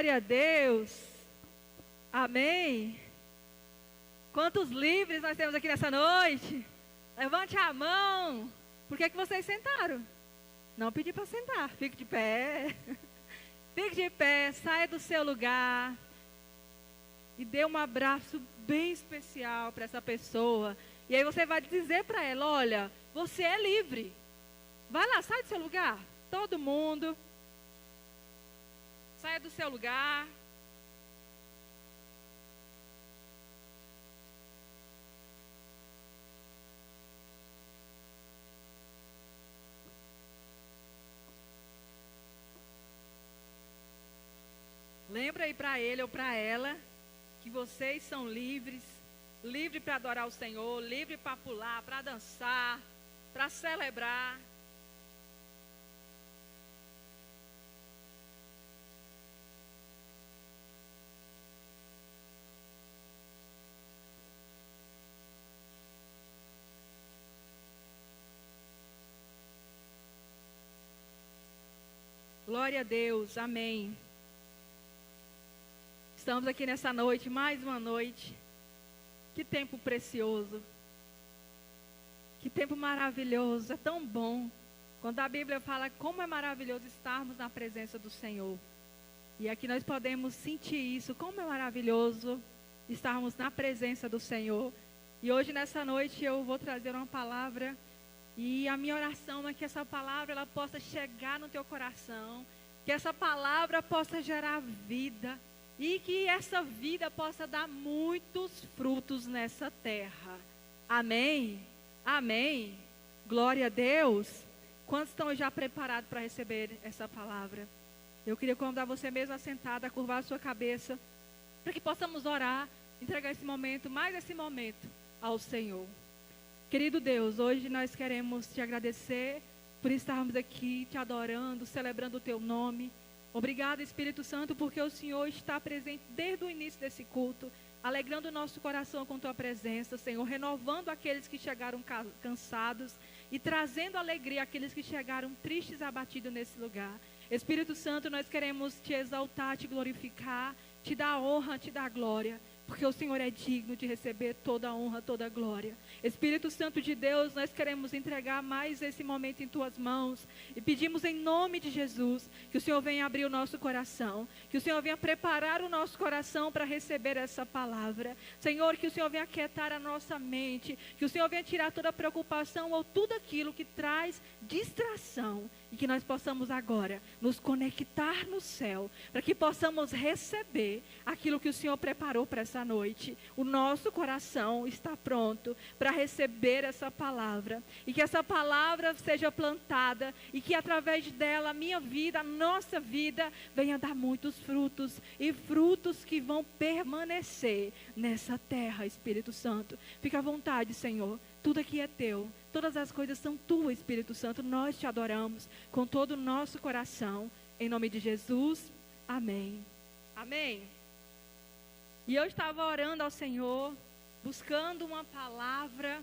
Glória a Deus. Amém. Quantos livres nós temos aqui nessa noite? Levante a mão. Por que vocês sentaram? Não pedi para sentar. Fique de pé. Fique de pé, saia do seu lugar. E dê um abraço bem especial para essa pessoa. E aí você vai dizer para ela, olha, você é livre. Vai lá, sai do seu lugar. Todo mundo. Saia do seu lugar. Lembra aí para ele ou para ela que vocês são livres, livre para adorar o Senhor, livre para pular, para dançar, para celebrar. Glória a Deus, amém. Estamos aqui nessa noite, mais uma noite. Que tempo precioso. Que tempo maravilhoso, é tão bom. Quando a Bíblia fala como é maravilhoso estarmos na presença do Senhor. E aqui nós podemos sentir isso, como é maravilhoso estarmos na presença do Senhor. E hoje nessa noite eu vou trazer uma palavra. E a minha oração é que essa palavra ela possa chegar no teu coração. Que essa palavra possa gerar vida. E que essa vida possa dar muitos frutos nessa terra. Amém? Amém? Glória a Deus. Quantos estão já preparados para receber essa palavra? Eu queria convidar você mesmo a sentar, a curvar a sua cabeça, para que possamos orar, entregar esse momento, mais esse momento, ao Senhor. Querido Deus, hoje nós queremos te agradecer por estarmos aqui te adorando, celebrando o teu nome. Obrigado, Espírito Santo, porque o Senhor está presente desde o início desse culto, alegrando o nosso coração com tua presença, Senhor, renovando aqueles que chegaram cansados e trazendo alegria àqueles que chegaram tristes e abatidos nesse lugar. Espírito Santo, nós queremos te exaltar, te glorificar, te dar honra, te dar glória, porque o Senhor é digno de receber toda a honra, toda a glória. Espírito Santo de Deus, nós queremos entregar mais esse momento em tuas mãos e pedimos em nome de Jesus que o Senhor venha abrir o nosso coração, que o Senhor venha preparar o nosso coração para receber essa palavra. Senhor, que o Senhor venha aquietar a nossa mente, que o Senhor venha tirar toda a preocupação ou tudo aquilo que traz distração e que nós possamos agora nos conectar no céu, para que possamos receber aquilo que o Senhor preparou para essa noite. O nosso coração está pronto para receber essa palavra, e que essa palavra seja plantada, e que através dela a minha vida, a nossa vida, venha dar muitos frutos, e frutos que vão permanecer nessa terra. Espírito Santo, fica à vontade, Senhor. Tudo aqui é teu, todas as coisas são tuas, Espírito Santo. Nós te adoramos com todo o nosso coração, em nome de Jesus, amém. Amém. E eu estava orando ao Senhor, buscando uma palavra,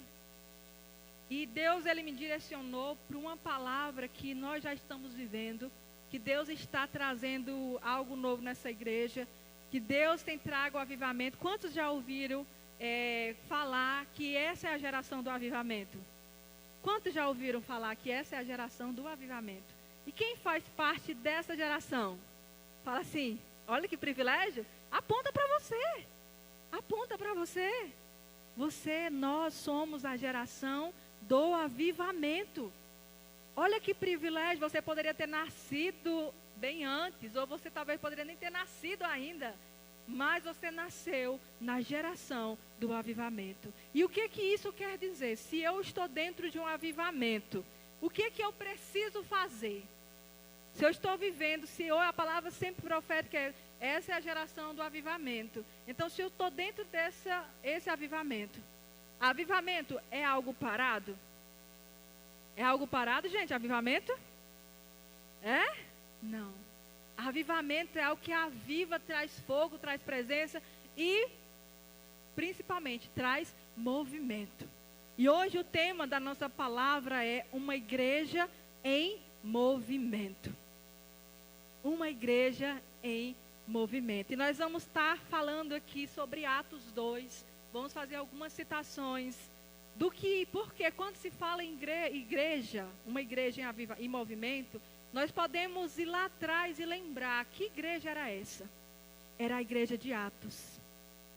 e Deus ele me direcionou para uma palavra que nós já estamos vivendo, que Deus está trazendo algo novo nessa igreja, que Deus tem trago o avivamento. Quantos já ouviram falar que essa é a geração do avivamento? Quantos já ouviram falar que essa é a geração do avivamento? E quem faz parte dessa geração? Fala assim, olha que privilégio. Aponta para você. Aponta para você. Nós somos a geração do avivamento. Olha que privilégio. Você poderia ter nascido bem antes, ou você talvez poderia nem ter nascido ainda. Mas você nasceu na geração do avivamento. E o que isso quer dizer? Se eu estou dentro de um avivamento, o que eu preciso fazer? Se eu estou vivendo, a palavra sempre profética é, essa é a geração do avivamento. Então, se eu estou dentro esse avivamento é algo parado? É algo parado, gente? Avivamento? É? Não. Avivamento é algo que aviva, traz fogo, traz presença e, principalmente, traz movimento. E hoje o tema da nossa palavra é uma igreja em movimento. Uma igreja em movimento. E nós vamos estar falando aqui sobre Atos 2. Vamos fazer algumas citações do que, porque quando se fala em igreja, uma igreja em movimento, nós podemos ir lá atrás e lembrar que igreja era essa. Era a igreja de Atos.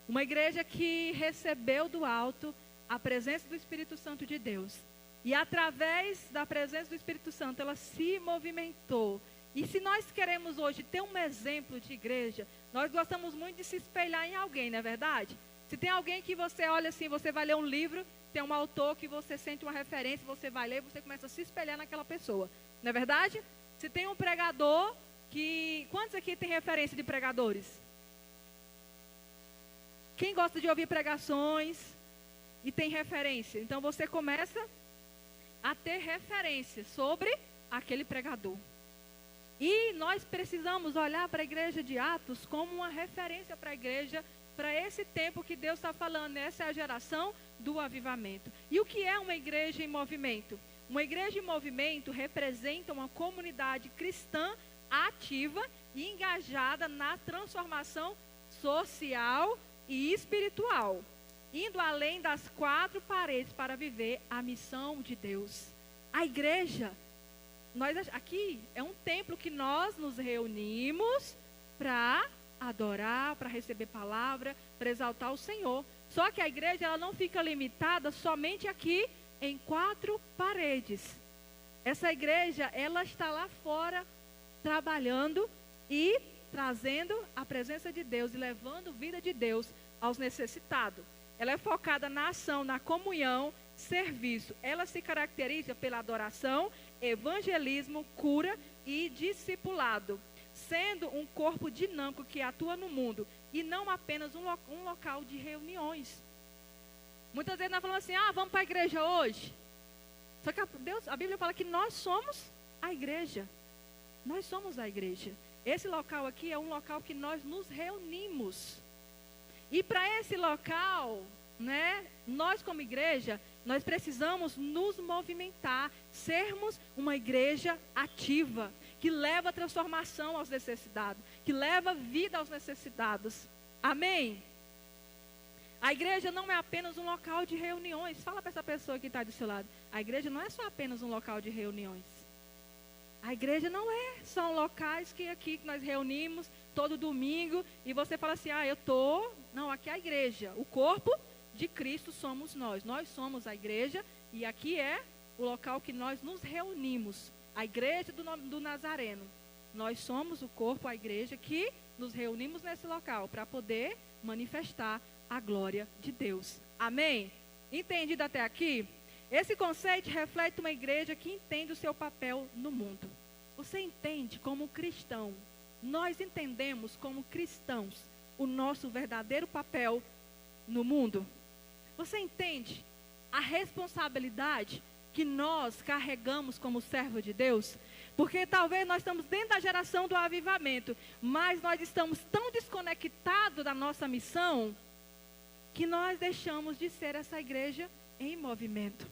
Uma igreja que recebeu do alto a presença do Espírito Santo de Deus. E através da presença do Espírito Santo, ela se movimentou. E se nós queremos hoje ter um exemplo de igreja, nós gostamos muito de se espelhar em alguém, não é verdade? Se tem alguém que você olha assim, você vai ler um livro, tem um autor que você sente uma referência, você vai ler, você começa a se espelhar naquela pessoa, não é verdade? Se tem um pregador que... Quantos aqui tem referência de pregadores? Quem gosta de ouvir pregações e tem referência? Então você começa a ter referência sobre aquele pregador. E nós precisamos olhar para a igreja de Atos como uma referência para a igreja, para esse tempo que Deus está falando. Essa é a geração do avivamento. E o que é uma igreja em movimento? Uma igreja em movimento representa uma comunidade cristã ativa e engajada na transformação social e espiritual, indo além das 4 paredes para viver a missão de Deus. A igreja, aqui é um templo que nós nos reunimos para adorar, para receber palavra, para exaltar o Senhor. Só que a igreja ela não fica limitada somente aqui em 4 paredes. Essa igreja, ela está lá fora trabalhando e trazendo a presença de Deus e levando vida de Deus aos necessitados. Ela é focada na ação, na comunhão, serviço. Ela se caracteriza pela adoração, evangelismo, cura e discipulado, sendo um corpo dinâmico que atua no mundo e não apenas um local de reuniões. Muitas vezes nós falamos assim, vamos para a igreja hoje. Só que a Bíblia fala que nós somos a igreja. Nós somos a igreja. Esse local aqui é um local que nós nos reunimos. E para esse local, né, nós como igreja, nós precisamos nos movimentar, sermos uma igreja ativa, que leva transformação aos necessitados, que leva vida aos necessitados. Amém? A igreja não é apenas um local de reuniões. Fala para essa pessoa que está do seu lado. A igreja não é só apenas um local de reuniões. A igreja não é, são locais que aqui nós reunimos todo domingo e você fala assim, não, aqui é a igreja, o corpo de Cristo somos nós somos a igreja e aqui é o local que nós nos reunimos, a igreja do Nazareno. Nós somos o corpo, a igreja que nos reunimos nesse local para poder manifestar a glória de Deus. Amém? Entendido até aqui? Esse conceito reflete uma igreja que entende o seu papel no mundo. Você entende como cristão, nós entendemos como cristãos o nosso verdadeiro papel no mundo? Você entende a responsabilidade que nós carregamos como servo de Deus? Porque talvez nós estamos dentro da geração do avivamento, mas nós estamos tão desconectados da nossa missão que nós deixamos de ser essa igreja em movimento.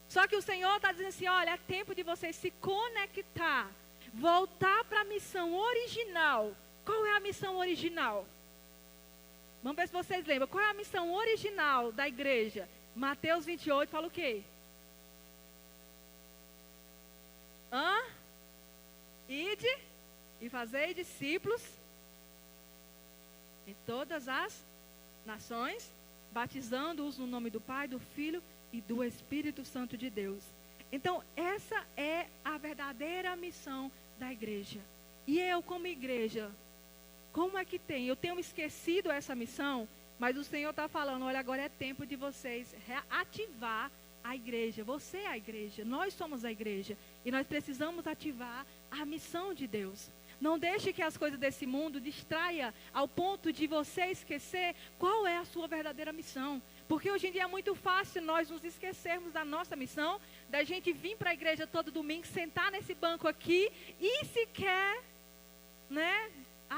Só que o Senhor está dizendo assim, olha, é tempo de vocês se conectar, voltar para a missão original. Qual é a missão original? Vamos ver se vocês lembram. Qual é a missão original da igreja? Mateus 28 fala o quê? Ide e fazei discípulos em todas as nações, batizando-os no nome do Pai, do Filho e do Espírito Santo de Deus. Então, essa é a verdadeira missão da igreja. E eu, como igreja, como é que tem? Eu tenho esquecido essa missão, mas o Senhor está falando, olha, agora é tempo de vocês ativar a igreja. Você é a igreja, nós somos a igreja. E nós precisamos ativar a missão de Deus. Não deixe que as coisas desse mundo distraia ao ponto de você esquecer qual é a sua verdadeira missão. Porque hoje em dia é muito fácil nós nos esquecermos da nossa missão, da gente vir para a igreja todo domingo, sentar nesse banco aqui e sequer, né?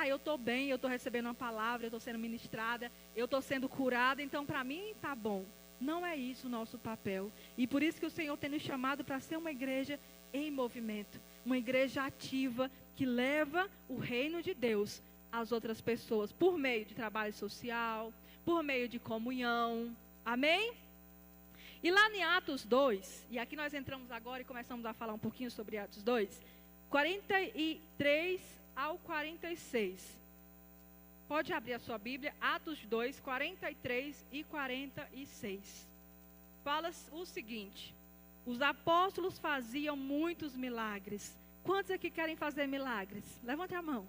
Eu estou bem, eu estou recebendo uma palavra, eu estou sendo ministrada, eu estou sendo curada, então para mim está bom. Não é isso o nosso papel. E por isso que o Senhor tem nos chamado para ser uma igreja em movimento. Uma igreja ativa que leva o reino de Deus as outras pessoas por meio de trabalho social, por meio de comunhão. Amém? E lá em Atos 2, e aqui nós entramos agora e começamos a falar um pouquinho sobre Atos 2, 43 ao 46. Pode abrir a sua Bíblia, Atos 2, 43 e 46. Fala o seguinte: os apóstolos faziam muitos milagres. Quantos aqui querem fazer milagres? Levante a mão.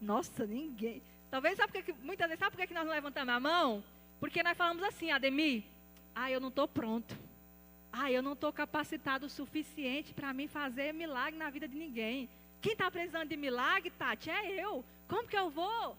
Nossa, ninguém. Talvez, muitas vezes, sabe por que nós não levantamos a mão? Porque nós falamos assim, Ademir, eu não estou pronto. Eu não estou capacitado o suficiente para mim fazer milagre na vida de ninguém. Quem está precisando de milagre, Tati, é eu. Como que eu vou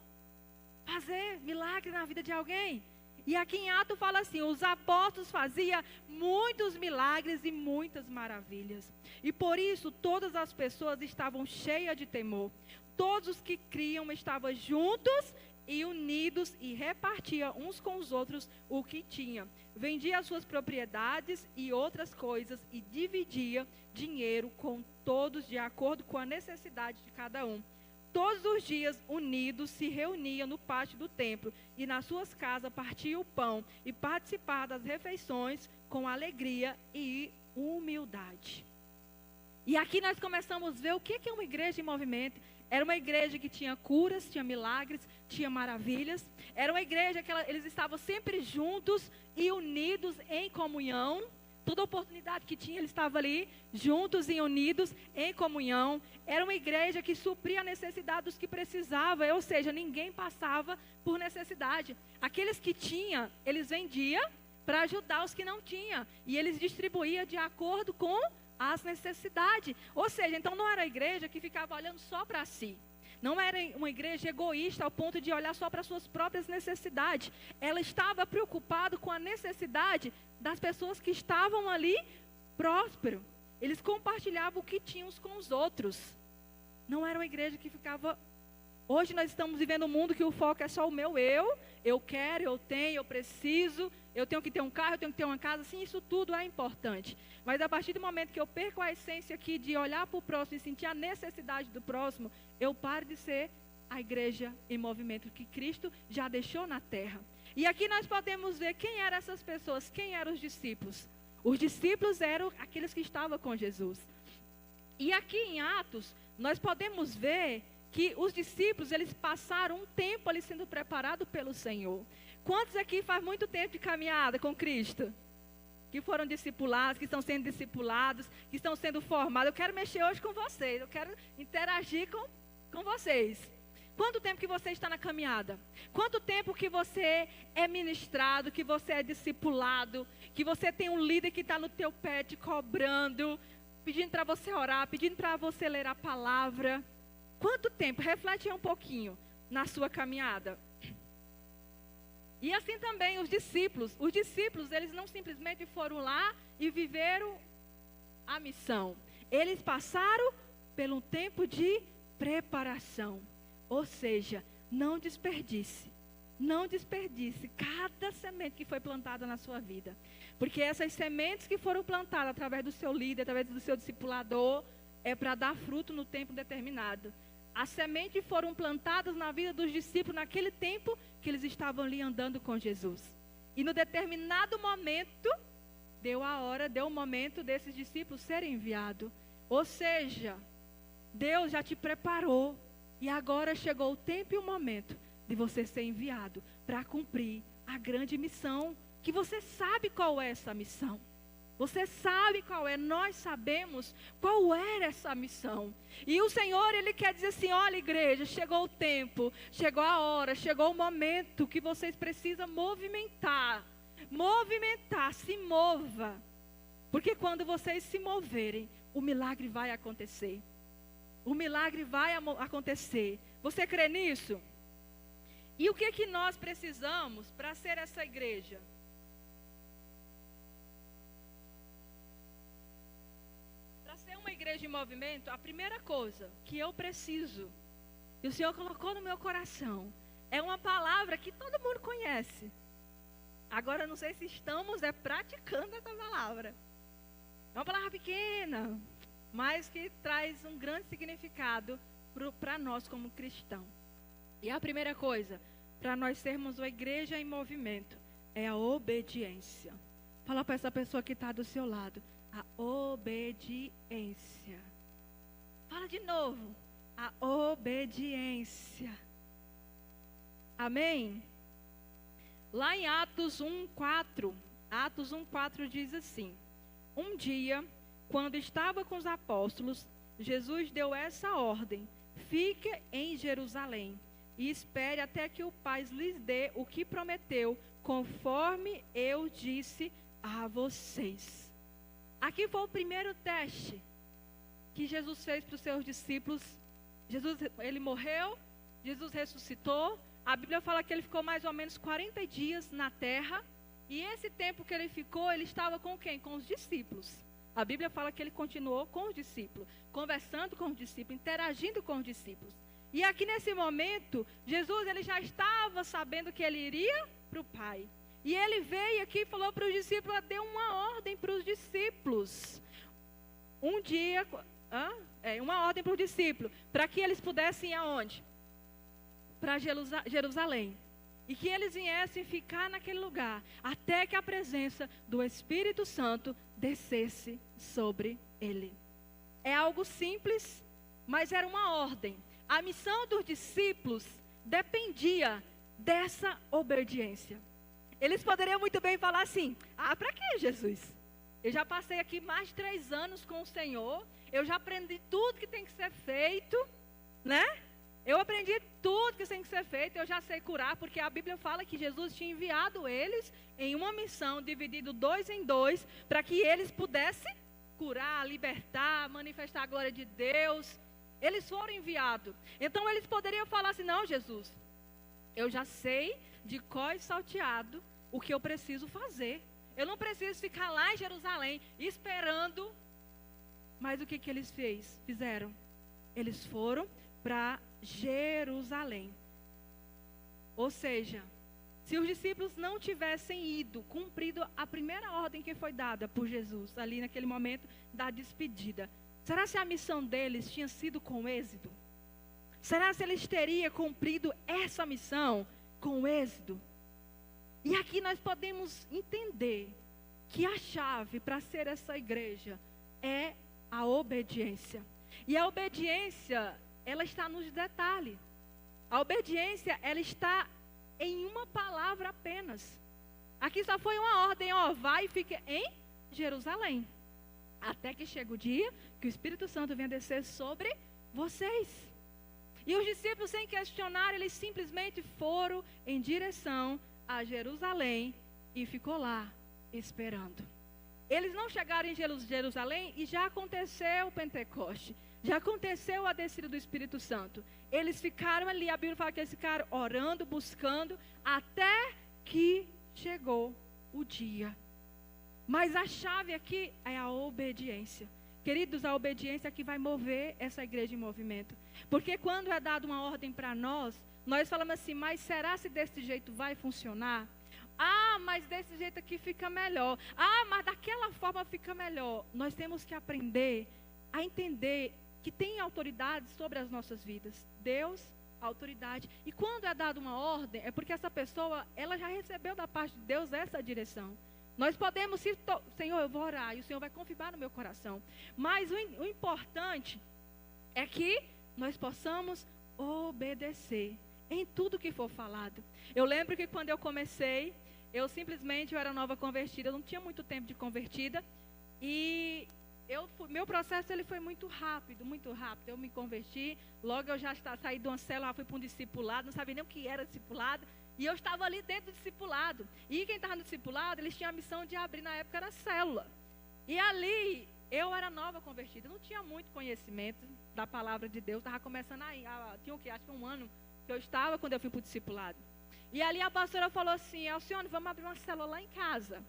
fazer milagre na vida de alguém? E aqui em Atos fala assim: os apóstolos faziam muitos milagres e muitas maravilhas. E por isso todas as pessoas estavam cheias de temor. Todos os que criam estavam juntos e unidos e repartiam uns com os outros o que tinham. Vendia as suas propriedades e outras coisas e dividia dinheiro com todos de acordo com a necessidade de cada um. Todos os dias, unidos, se reuniam no pátio do templo e nas suas casas partiam o pão e participavam das refeições com alegria e humildade. E aqui nós começamos a ver o que é uma igreja em movimento. Era uma igreja que tinha curas, tinha milagres, tinha maravilhas. Era uma igreja que eles estavam sempre juntos e unidos em comunhão. Toda oportunidade que tinha, eles estavam ali, juntos e unidos em comunhão. Era uma igreja que supria a necessidade dos que precisavam, ou seja, ninguém passava por necessidade. Aqueles que tinham, eles vendiam para ajudar os que não tinham. E eles distribuíam de acordo com as necessidades. Ou seja, então não era a igreja que ficava olhando só para si. Não era uma igreja egoísta ao ponto de olhar só para suas próprias necessidades. Ela estava preocupada com a necessidade das pessoas que estavam ali prósperos. Eles compartilhavam o que tinham uns com os outros. Não era uma igreja que ficava... Hoje nós estamos vivendo um mundo que o foco é só o meu eu quero, eu tenho, eu preciso, eu tenho que ter um carro, eu tenho que ter uma casa. Sim, isso tudo é importante. Mas a partir do momento que eu perco a essência aqui de olhar para o próximo e sentir a necessidade do próximo, eu paro de ser a igreja em movimento que Cristo já deixou na terra. E aqui nós podemos ver quem eram essas pessoas, quem eram os discípulos. Os discípulos eram aqueles que estavam com Jesus. E aqui em Atos, nós podemos ver que os discípulos, eles passaram um tempo ali sendo preparados pelo Senhor. Quantos aqui faz muito tempo de caminhada com Cristo? Que foram discipulados, que estão sendo discipulados, que estão sendo formados. Eu quero mexer hoje com vocês, eu quero interagir com vocês. Quanto tempo que você está na caminhada? Quanto tempo que você é ministrado, que você é discipulado, que você tem um líder que está no teu pé te cobrando, pedindo para você orar, pedindo para você ler a palavra? Quanto tempo? Reflete aí um pouquinho na sua caminhada. E assim também os discípulos. Os discípulos, eles não simplesmente foram lá e viveram a missão. Eles passaram por um tempo de preparação. Ou seja, não desperdice. Não desperdice cada semente que foi plantada na sua vida. Porque essas sementes que foram plantadas através do seu líder, através do seu discipulador, é para dar fruto no tempo determinado. As sementes foram plantadas na vida dos discípulos naquele tempo que eles estavam ali andando com Jesus. E no determinado momento, deu a hora, deu o momento desses discípulos serem enviados. Ou seja, Deus já te preparou. E agora chegou o tempo e o momento de você ser enviado para cumprir a grande missão. Que você sabe qual é essa missão. Você sabe qual é, nós sabemos qual era essa missão. E o Senhor, Ele quer dizer assim: olha, igreja, chegou o tempo, chegou a hora, chegou o momento que vocês precisam movimentar. Movimentar, se mova. Porque quando vocês se moverem, o milagre vai acontecer. O milagre vai acontecer. Você crê nisso? E o que é que nós precisamos para ser essa igreja? Uma igreja em movimento, a primeira coisa que eu preciso, e o Senhor colocou no meu coração, é uma palavra que todo mundo conhece. Agora eu não sei se estamos praticando essa palavra. É uma palavra pequena, mas que traz um grande significado para nós como cristãos. E a primeira coisa, para nós sermos uma igreja em movimento, é a obediência. Fala para essa pessoa que está do seu lado. A obediência. Fala de novo. A obediência. Amém? Lá em Atos 1:4 diz assim: um dia, quando estava com os apóstolos, Jesus deu essa ordem: fique em Jerusalém e espere até que o Pai lhes dê o que prometeu, conforme eu disse a vocês. Aqui foi o primeiro teste que Jesus fez para os seus discípulos. Ele morreu, Jesus ressuscitou. A Bíblia fala que ele ficou mais ou menos 40 dias na terra. E esse tempo que ele ficou, ele estava com quem? Com os discípulos. A Bíblia fala que ele continuou com os discípulos, conversando com os discípulos, interagindo com os discípulos. E aqui nesse momento, Jesus ele já estava sabendo que ele iria para o Pai. E ele veio aqui e falou para os discípulos, deu uma ordem para os discípulos. Uma ordem para os discípulos, para que eles pudessem ir aonde? Para Jerusalém. E que eles viessem ficar naquele lugar, até que a presença do Espírito Santo descesse sobre ele. É algo simples, mas era uma ordem. A missão dos discípulos dependia dessa obediência. Eles poderiam muito bem falar assim: para que, Jesus? Eu já passei aqui mais de 3 anos com o Senhor, eu já aprendi tudo que tem que ser feito, né? Eu aprendi tudo que tem que ser feito, eu já sei curar, porque a Bíblia fala que Jesus tinha enviado eles em uma missão, dividido 2 em 2, para que eles pudessem curar, libertar, manifestar a glória de Deus. Eles foram enviados. Então eles poderiam falar assim: não, Jesus, eu já sei de cor e salteado o que eu preciso fazer. Eu não preciso ficar lá em Jerusalém esperando. Mas o que eles fizeram? Eles foram para Jerusalém. Ou seja, se os discípulos não tivessem ido, cumprido a primeira ordem que foi dada por Jesus, ali naquele momento da despedida, será se a missão deles tinha sido com êxito? Será se eles teriam cumprido essa missão com êxito? E aqui nós podemos entender que a chave para ser essa igreja é a obediência. E a obediência, ela está nos detalhes. A obediência, ela está em uma palavra apenas. Aqui só foi uma ordem: vai e fique em Jerusalém, até que chega o dia que o Espírito Santo venha descer sobre vocês. E os discípulos, sem questionar, eles simplesmente foram em direção a Jerusalém e ficou lá esperando. Eles não chegaram em Jerusalém e já aconteceu o Pentecoste, já aconteceu a descida do Espírito Santo. Eles ficaram ali, a Bíblia fala que eles ficaram orando, buscando, até que chegou o dia. Mas a chave aqui é a obediência. Queridos, a obediência é que vai mover essa igreja em movimento. Porque quando é dada uma ordem para nós falamos assim: mas será se desse jeito vai funcionar? Mas desse jeito aqui fica melhor. Mas daquela forma fica melhor. Nós temos que aprender a entender que tem autoridade sobre as nossas vidas. Deus, autoridade. E quando é dada uma ordem, é porque essa pessoa, ela já recebeu da parte de Deus essa direção. Nós podemos, Senhor, eu vou orar, e o Senhor vai confirmar no meu coração. Mas o importante é que nós possamos obedecer em tudo que for falado. Eu lembro que quando eu comecei, eu era nova convertida, eu não tinha muito tempo de convertida. E meu processo ele foi muito rápido, muito rápido. Eu me converti, logo eu já saí de uma célula, fui para um discipulado, não sabia nem o que era discipulado. E eu estava ali dentro do discipulado. E quem estava no discipulado, eles tinham a missão de abrir, na época era célula. E ali, eu era nova convertida, não tinha muito conhecimento da palavra de Deus. Estava começando aí, tinha o quê? Acho que 1 ano que eu estava quando eu fui para o discipulado. E ali a pastora falou assim: Alcione, vamos abrir uma célula lá em casa.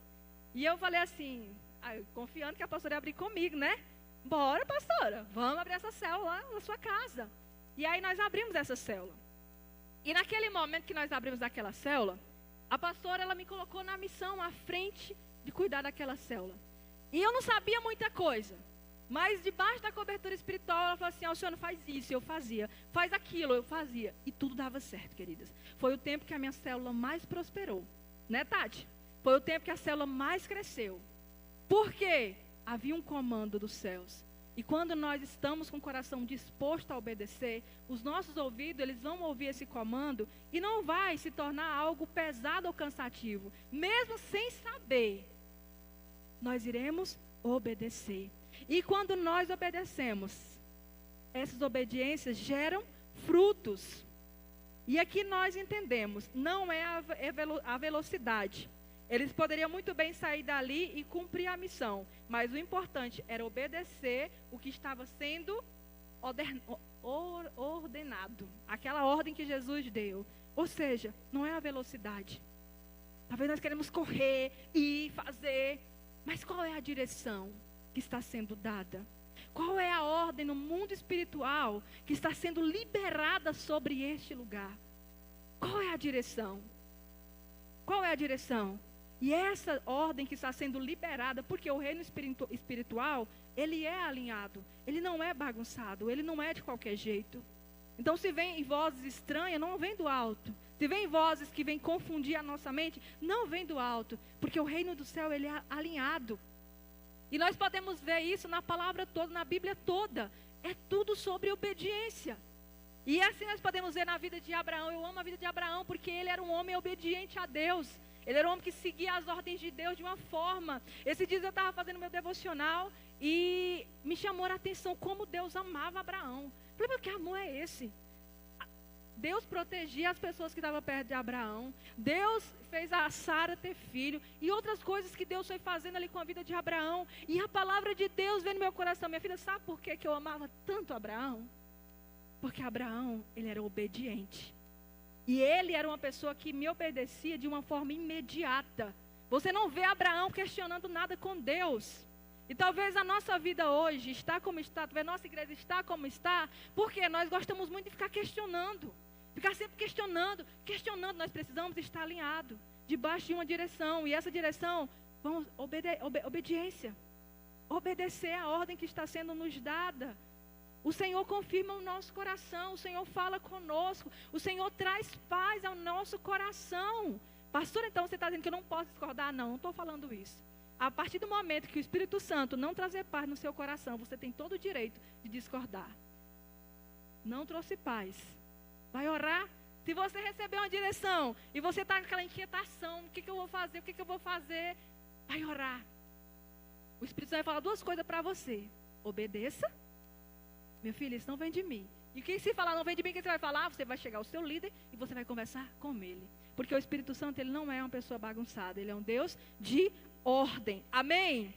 E eu falei assim, confiando que a pastora ia abrir comigo, né? Bora, pastora, vamos abrir essa célula lá na sua casa. E aí nós abrimos essa célula. E naquele momento que nós abrimos aquela célula, a pastora, ela me colocou na missão à frente de cuidar daquela célula. E eu não sabia muita coisa. Mas debaixo da cobertura espiritual, ela falou assim, o senhor não faz isso, eu fazia. Faz aquilo, eu fazia. E tudo dava certo, queridas. Foi o tempo que a minha célula mais prosperou. Né, Tati? Foi o tempo que a célula mais cresceu. Por quê? Havia um comando dos céus. E quando nós estamos com o coração disposto a obedecer, os nossos ouvidos, eles vão ouvir esse comando e não vai se tornar algo pesado ou cansativo. Mesmo sem saber, nós iremos obedecer. E quando nós obedecemos, essas obediências geram frutos. E aqui nós entendemos, não é a velocidade. Eles poderiam muito bem sair dali e cumprir a missão. Mas o importante era obedecer o que estava sendo ordenado. Aquela ordem que Jesus deu. Ou seja, não é a velocidade. Talvez nós queremos correr e fazer. Mas qual é a direção que está sendo dada? Qual é a ordem no mundo espiritual que está sendo liberada sobre este lugar? Qual é a direção? Qual é a direção? E essa ordem que está sendo liberada, porque o reino espiritual, ele é alinhado, ele não é bagunçado, ele não é de qualquer jeito. Então, se vem vozes estranhas, não vem do alto. Se vem vozes que vêm confundir a nossa mente, não vem do alto, porque o reino do céu, ele é alinhado. E nós podemos ver isso na palavra toda, na Bíblia toda. É tudo sobre obediência. E assim nós podemos ver na vida de Abraão. Eu amo a vida de Abraão, porque ele era um homem obediente a Deus. Ele era um homem que seguia as ordens de Deus de uma forma. Esses dias eu estava fazendo meu devocional e me chamou a atenção como Deus amava Abraão. Eu falei, que amor é esse? Deus protegia as pessoas que estavam perto de Abraão. Deus fez a Sara ter filho. E outras coisas que Deus foi fazendo ali com a vida de Abraão. E a palavra de Deus veio no meu coração. Minha filha, sabe por que eu amava tanto Abraão? Porque Abraão, ele era obediente. E ele era uma pessoa que me obedecia de uma forma imediata. Você não vê Abraão questionando nada com Deus. E talvez a nossa vida hoje está como está, talvez a nossa igreja está como está, porque nós gostamos muito de ficar questionando. Ficar sempre questionando. Nós precisamos estar alinhados, debaixo de uma direção. E essa direção, vamos, obediência. Obedecer a ordem que está sendo nos dada. O Senhor confirma o nosso coração, o Senhor fala conosco, o Senhor traz paz ao nosso coração. Pastor, então você está dizendo que eu não posso discordar? Não, não estou falando isso. A partir do momento que o Espírito Santo não trazer paz no seu coração, você tem todo o direito de discordar. Não trouxe paz. Vai orar. Se você receber uma direção e você está com aquela inquietação, o que eu vou fazer, vai orar. O Espírito Santo vai falar duas coisas para você. Obedeça. Meu filho, isso não vem de mim. E quem se falar não vem de mim, o que você vai falar? Você vai chegar ao seu líder e você vai conversar com ele. Porque o Espírito Santo, ele não é uma pessoa bagunçada. Ele é um Deus de ordem. Amém?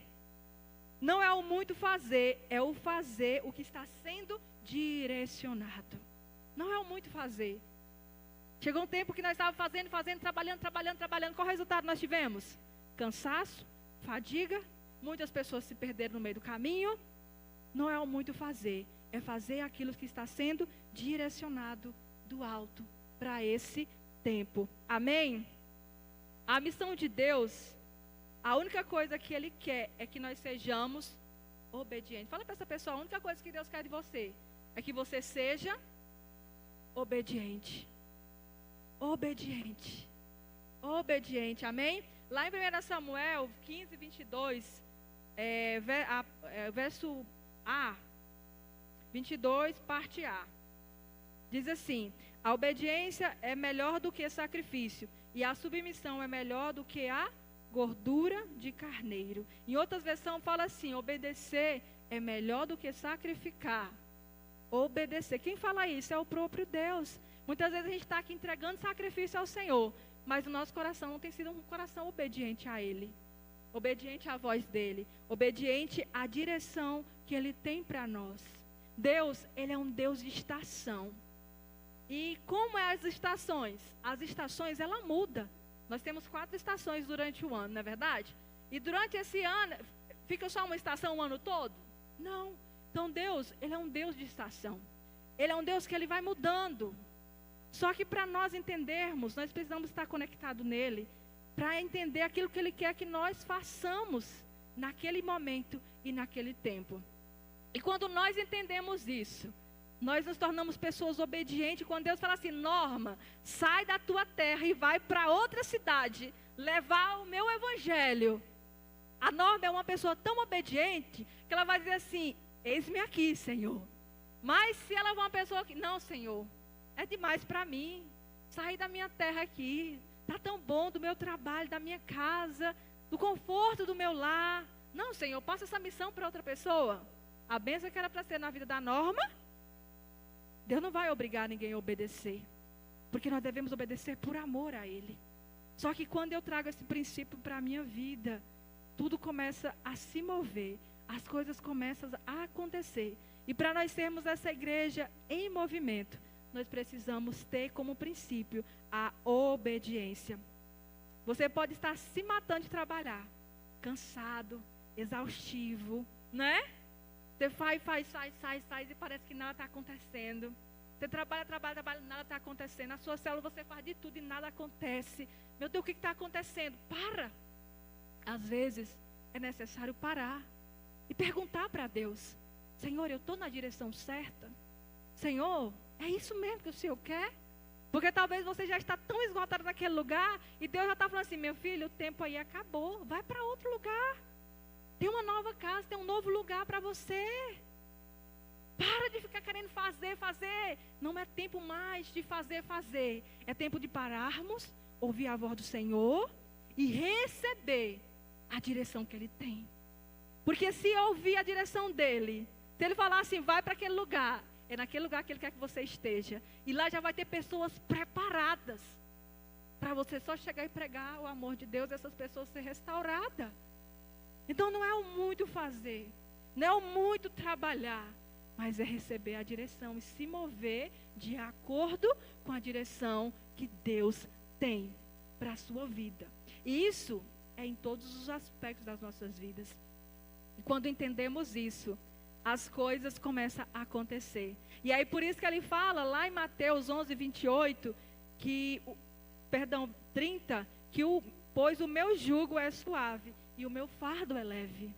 Não é o muito fazer, é o fazer o que está sendo direcionado. Não é o muito fazer. Chegou um tempo que nós estávamos fazendo, trabalhando. Qual resultado nós tivemos? Cansaço, fadiga, muitas pessoas se perderam no meio do caminho. Não é o muito fazer, é fazer aquilo que está sendo direcionado do alto para esse tempo. Amém? A missão de Deus, a única coisa que Ele quer é que nós sejamos obedientes. Fala para essa pessoa, a única coisa que Deus quer de você é que você seja obediente. Obediente. Obediente, amém? Lá em 1 Samuel 15, 22, verso A, 22, parte A. Diz assim: a obediência é melhor do que sacrifício, e a submissão é melhor do que a gordura de carneiro. Em outras versões fala assim: obedecer é melhor do que sacrificar. Obedecer. Quem fala isso? É o próprio Deus. Muitas vezes a gente está aqui entregando sacrifício ao Senhor, mas o nosso coração não tem sido um coração obediente a Ele. Obediente à voz dEle. Obediente à direção que Ele tem para nós. Deus, Ele é um Deus de estação. E como é as estações? As estações, ela muda. Nós temos 4 estações durante o ano, não é verdade? E durante esse ano, fica só uma estação o ano todo? Não. Então Deus, Ele é um Deus de estação. Ele é um Deus que Ele vai mudando. Só que para nós entendermos, nós precisamos estar conectados nele, para entender aquilo que Ele quer que nós façamos naquele momento e naquele tempo. E quando nós entendemos isso, nós nos tornamos pessoas obedientes. Quando Deus fala assim: Norma, sai da tua terra e vai para outra cidade, levar o meu evangelho. A Norma é uma pessoa tão obediente que ela vai dizer assim: eis-me aqui, Senhor. Mas se ela é uma pessoa que, não, Senhor, é demais para mim, sair da minha terra aqui, está tão bom, do meu trabalho, da minha casa, do conforto do meu lar. Não, Senhor, passa essa missão para outra pessoa. A bênção que era para ser na vida da Norma, Deus não vai obrigar ninguém a obedecer, porque nós devemos obedecer por amor a Ele. Só que quando eu trago esse princípio para a minha vida, tudo começa a se mover, as coisas começam a acontecer. E para nós sermos essa igreja em movimento, nós precisamos ter como princípio a obediência. Você pode estar se matando de trabalhar, cansado, exaustivo, né? Você faz e parece que nada está acontecendo. Você trabalha, e nada está acontecendo. Na sua célula você faz de tudo e nada acontece. Meu Deus, o que está acontecendo? Para! Às vezes é necessário parar e perguntar para Deus: Senhor, eu estou na direção certa? Senhor, é isso mesmo que o Senhor quer? Porque talvez você já está tão esgotado naquele lugar e Deus já está falando assim: meu filho, o tempo aí acabou, vai para outro lugar. Tem uma nova casa, tem um novo lugar para você. Para de ficar querendo fazer. Não é tempo mais de fazer. É tempo de pararmos, ouvir a voz do Senhor e receber a direção que Ele tem. Porque se ouvir a direção dEle, se Ele falar assim: vai para aquele lugar, é naquele lugar que Ele quer que você esteja. E lá já vai ter pessoas preparadas para você só chegar e pregar o amor de Deus e essas pessoas ser restauradas. Então não é o muito fazer, não é o muito trabalhar, mas é receber a direção e se mover de acordo com a direção que Deus tem para a sua vida. E isso é em todos os aspectos das nossas vidas. E quando entendemos isso, as coisas começam a acontecer. E aí por isso que ele fala lá em Mateus 11:28, 30, pois o meu jugo é suave e o meu fardo é leve.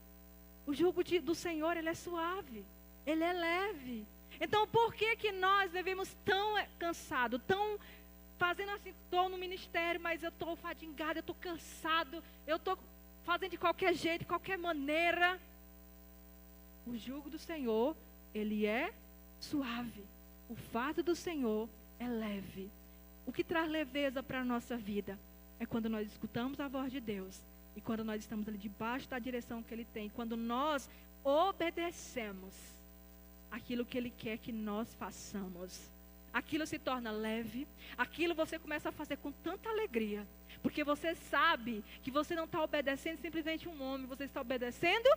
O jugo do Senhor, ele é suave, ele é leve. Então por que nós devemos tão cansado, tão fazendo assim: estou no ministério, mas eu estou fadigado, eu estou cansado, eu estou fazendo de qualquer jeito, de qualquer maneira? O jugo do Senhor, ele é suave. O fardo do Senhor é leve. O que traz leveza para a nossa vida é quando nós escutamos a voz de Deus. E quando nós estamos ali debaixo da direção que Ele tem. Quando nós obedecemos aquilo que Ele quer que nós façamos. Aquilo se torna leve. Aquilo você começa a fazer com tanta alegria. Porque você sabe que você não está obedecendo simplesmente um homem. Você está obedecendo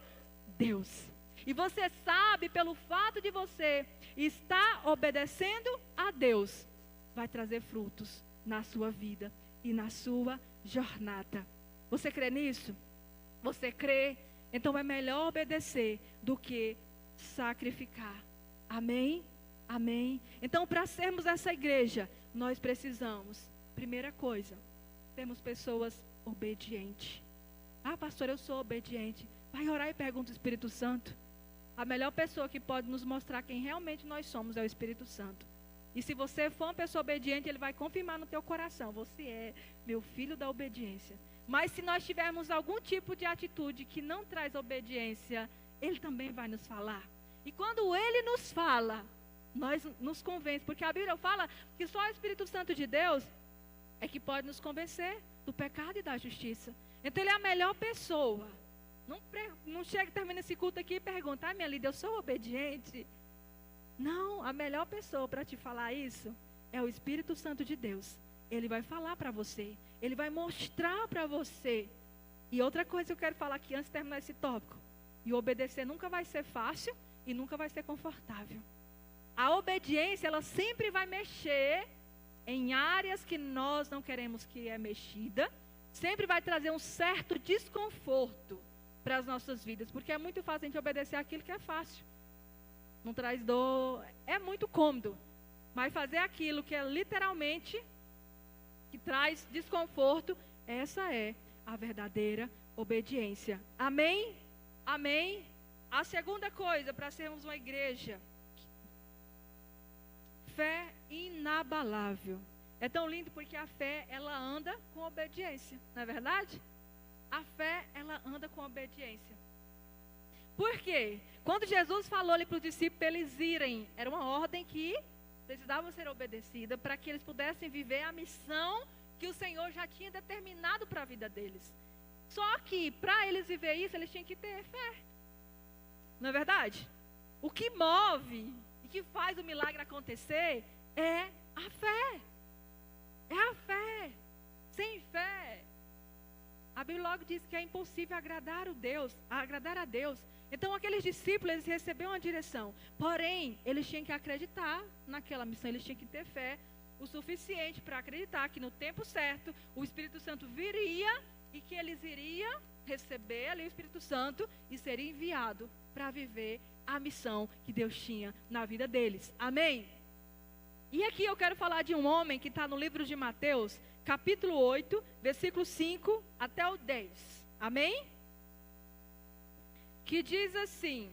Deus. E você sabe, pelo fato de você estar obedecendo a Deus, vai trazer frutos na sua vida e na sua jornada. Você crê nisso? Você crê? Então é melhor obedecer do que sacrificar. Amém? Amém? Então, para sermos essa igreja, nós precisamos, primeira coisa, termos pessoas obedientes. Ah, pastor, eu sou obediente. Vai orar e pergunta o Espírito Santo. A melhor pessoa que pode nos mostrar quem realmente nós somos é o Espírito Santo. E se você for uma pessoa obediente, Ele vai confirmar no teu coração: você é meu filho da obediência. Mas se nós tivermos algum tipo de atitude que não traz obediência, Ele também vai nos falar. E quando Ele nos fala, nós nos convence. Porque a Bíblia fala que só o Espírito Santo de Deus é que pode nos convencer do pecado e da justiça. Então Ele é a melhor pessoa. Não chega e termina esse culto aqui e pergunta: minha líder, eu sou obediente? Não, a melhor pessoa para te falar isso é o Espírito Santo de Deus. Ele vai falar para você. Ele vai mostrar para você. E outra coisa que eu quero falar aqui antes de terminar esse tópico: e obedecer nunca vai ser fácil e nunca vai ser confortável. A obediência, ela sempre vai mexer em áreas que nós não queremos que é mexida. Sempre vai trazer um certo desconforto para as nossas vidas. Porque é muito fácil a gente obedecer aquilo que é fácil. Não traz dor, é muito cômodo. Mas fazer aquilo que é literalmente, que traz desconforto, essa é a verdadeira obediência. Amém? Amém? A segunda coisa, para sermos uma igreja, fé inabalável. É tão lindo porque a fé, ela anda com obediência, não é verdade? A fé, ela anda com obediência. Por quê? Quando Jesus falou ali para os discípulos para eles irem, era uma ordem que precisava ser obedecida para que eles pudessem viver a missão que o Senhor já tinha determinado para a vida deles. Só que para eles viver isso, eles tinham que ter fé. Não é verdade? O que move e que faz o milagre acontecer é a fé. É a fé. Sem fé, a Bíblia logo diz que é impossível agradar a Deus. Então aqueles discípulos, eles receberam uma direção. Porém, eles tinham que acreditar naquela missão, eles tinham que ter fé o suficiente para acreditar que no tempo certo o Espírito Santo viria e que eles iriam receber ali o Espírito Santo e seria enviado para viver a missão que Deus tinha na vida deles. Amém? E aqui eu quero falar de um homem que está no livro de Mateus, capítulo 8, versículo 5 até o 10. Amém? Que diz assim: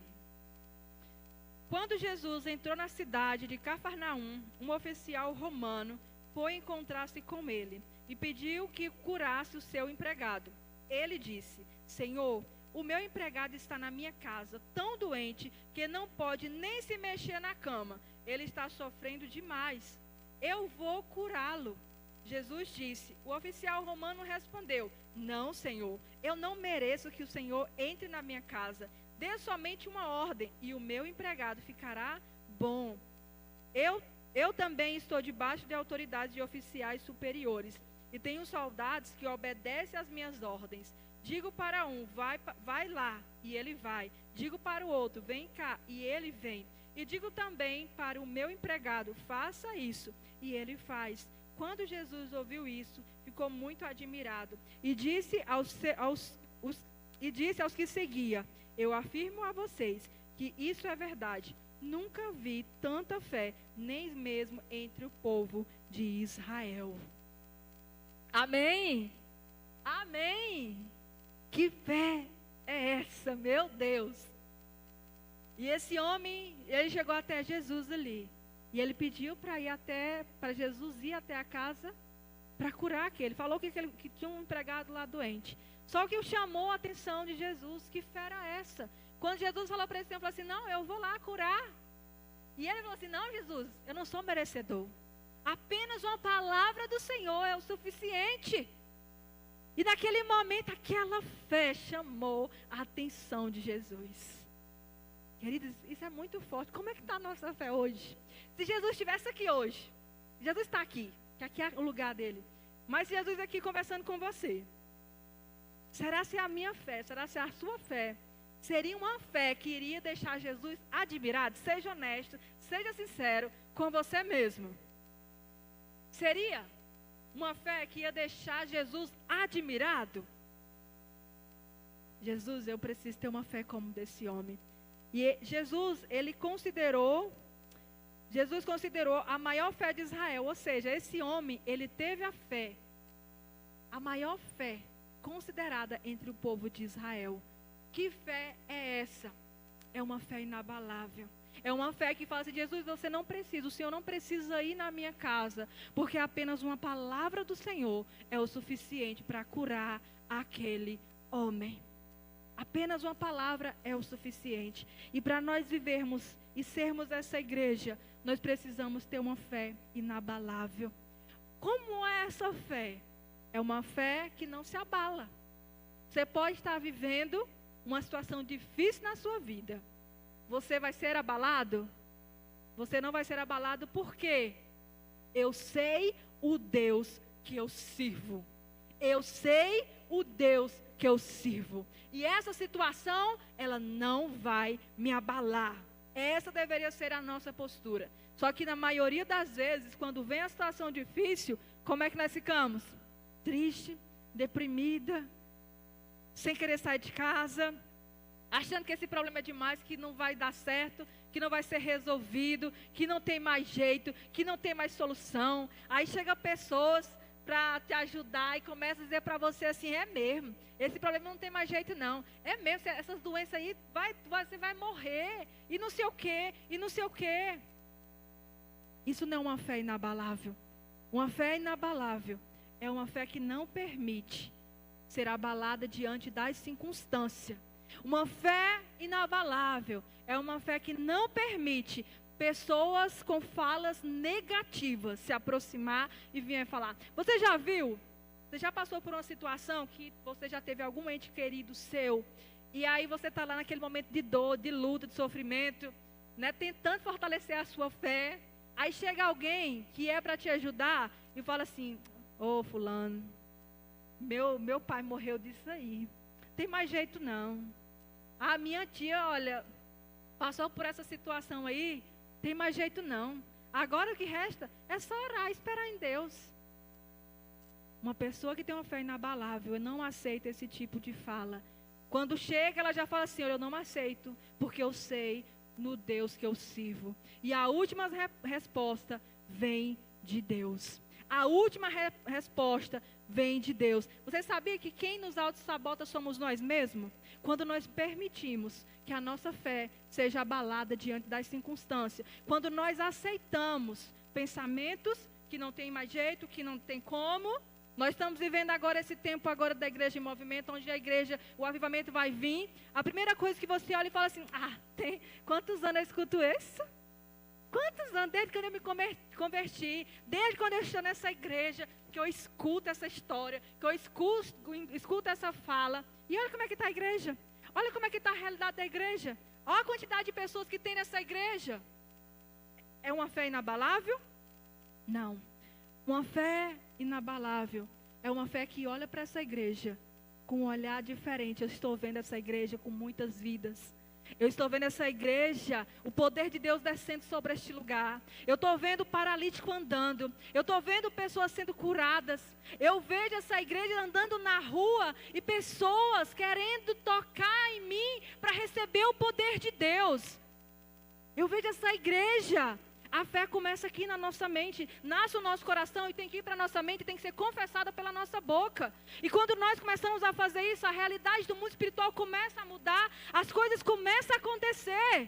quando Jesus entrou na cidade de Cafarnaum, um oficial romano foi encontrar-se com ele e pediu que curasse o seu empregado. Ele disse: Senhor, o meu empregado está na minha casa, tão doente que não pode nem se mexer na cama. Ele está sofrendo demais. Eu vou curá-lo. Jesus disse. O oficial romano respondeu: Não, Senhor, eu não mereço que o Senhor entre na minha casa. Dê somente uma ordem e o meu empregado ficará bom. Eu também estou debaixo de autoridade de oficiais superiores e tenho soldados que obedecem às minhas ordens. Digo para um, vai lá, e ele vai. Digo para o outro, vem cá, e ele vem. E digo também para o meu empregado, faça isso, e ele faz. Quando Jesus ouviu isso, ficou muito admirado e disse aos que seguia: Eu afirmo a vocês que isso é verdade. Nunca vi tanta fé, nem mesmo entre o povo de Israel. Amém? Amém? Que fé é essa, meu Deus? E esse homem, ele chegou até Jesus ali. E ele pediu para Jesus ir até a casa para curar aquele. Falou que tinha um empregado lá doente. Só que o chamou a atenção de Jesus. Que fé era essa? Quando Jesus falou para esse homem, falou assim: não, eu vou lá curar. E ele falou assim: não, Jesus, eu não sou merecedor. Apenas uma palavra do Senhor é o suficiente. E naquele momento, aquela fé chamou a atenção de Jesus. Queridos, isso é muito forte. Como é que está a nossa fé hoje? Se Jesus estivesse aqui hoje, Jesus está aqui, que aqui é o lugar dele. Mas se Jesus aqui conversando com você, será se a minha fé, será se a sua fé seria uma fé que iria deixar Jesus admirado? Seja honesto, seja sincero com você mesmo. Seria uma fé que ia deixar Jesus admirado? Jesus, eu preciso ter uma fé como desse homem. E Jesus considerou a maior fé de Israel. Ou seja, esse homem, ele teve a maior fé considerada entre o povo de Israel. Que fé é essa? É uma fé inabalável. É uma fé que fala assim: Jesus, você não precisa, o Senhor não precisa ir na minha casa, porque apenas uma palavra do Senhor é o suficiente para curar aquele homem. Apenas uma palavra é o suficiente. E para nós vivermos e sermos essa igreja, nós precisamos ter uma fé inabalável. Como é essa fé? É uma fé que não se abala. Você pode estar vivendo uma situação difícil na sua vida. Você vai ser abalado? Você não vai ser abalado porque eu sei o Deus que eu sirvo. Eu sei o Deus que eu sirvo. E essa situação, ela não vai me abalar. Essa deveria ser a nossa postura. Só que na maioria das vezes, quando vem a situação difícil, como é que nós ficamos? Triste, deprimida, sem querer sair de casa, achando que esse problema é demais, que não vai dar certo, que não vai ser resolvido, que não tem mais jeito, que não tem mais solução. Aí chegam pessoas para te ajudar e começa a dizer para você assim, é mesmo, esse problema não tem mais jeito não, é mesmo, essas doenças aí, você vai morrer, e não sei o quê, e não sei o quê. Isso não é uma fé inabalável. Uma fé inabalável é uma fé que não permite ser abalada diante das circunstâncias. Uma fé inabalável é uma fé que não permite pessoas com falas negativas se aproximar e virem falar. Você já viu? Você já passou por uma situação que você já teve algum ente querido seu, e aí você está lá naquele momento de dor, de luta, de sofrimento, né, tentando fortalecer a sua fé. Aí chega alguém que é para te ajudar e fala assim, ô fulano, meu pai morreu disso aí, tem mais jeito não. A minha tia, olha, passou por essa situação aí, tem mais jeito não. Agora o que resta é só orar e esperar em Deus. Uma pessoa que tem uma fé inabalável, eu não aceito esse tipo de fala. Quando chega, ela já fala assim, eu não aceito, porque eu sei no Deus que eu sirvo. E a última resposta vem de Deus. A última resposta vem de Deus. Você sabia que quem nos auto-sabota somos nós mesmos? Quando nós permitimos que a nossa fé seja abalada diante das circunstâncias. Quando nós aceitamos pensamentos que não tem mais jeito, que não tem como. Nós estamos vivendo agora esse tempo agora da igreja em movimento, onde a igreja, o avivamento vai vir. A primeira coisa que você olha e fala assim, quantos anos eu escuto isso? Quantos anos, desde quando eu me converti, desde quando eu estou nessa igreja, que eu escuto essa história, que eu escuto essa fala. E olha como é que está a igreja. Olha como é que está a realidade da igreja. Olha a quantidade de pessoas que tem nessa igreja. É uma fé inabalável? Não. Uma fé inabalável é uma fé que olha para essa igreja com um olhar diferente. Eu estou vendo essa igreja com muitas vidas. Eu estou vendo essa igreja, o poder de Deus descendo sobre este lugar. Eu estou vendo o paralítico andando. Eu estou vendo pessoas sendo curadas. Eu vejo essa igreja andando na rua e pessoas querendo tocar em mim para receber o poder de Deus. Eu vejo essa igreja. A fé começa aqui na nossa mente, nasce o nosso coração e tem que ir para a nossa mente, tem que ser confessada pela nossa boca. E quando nós começamos a fazer isso, a realidade do mundo espiritual começa a mudar, as coisas começam a acontecer.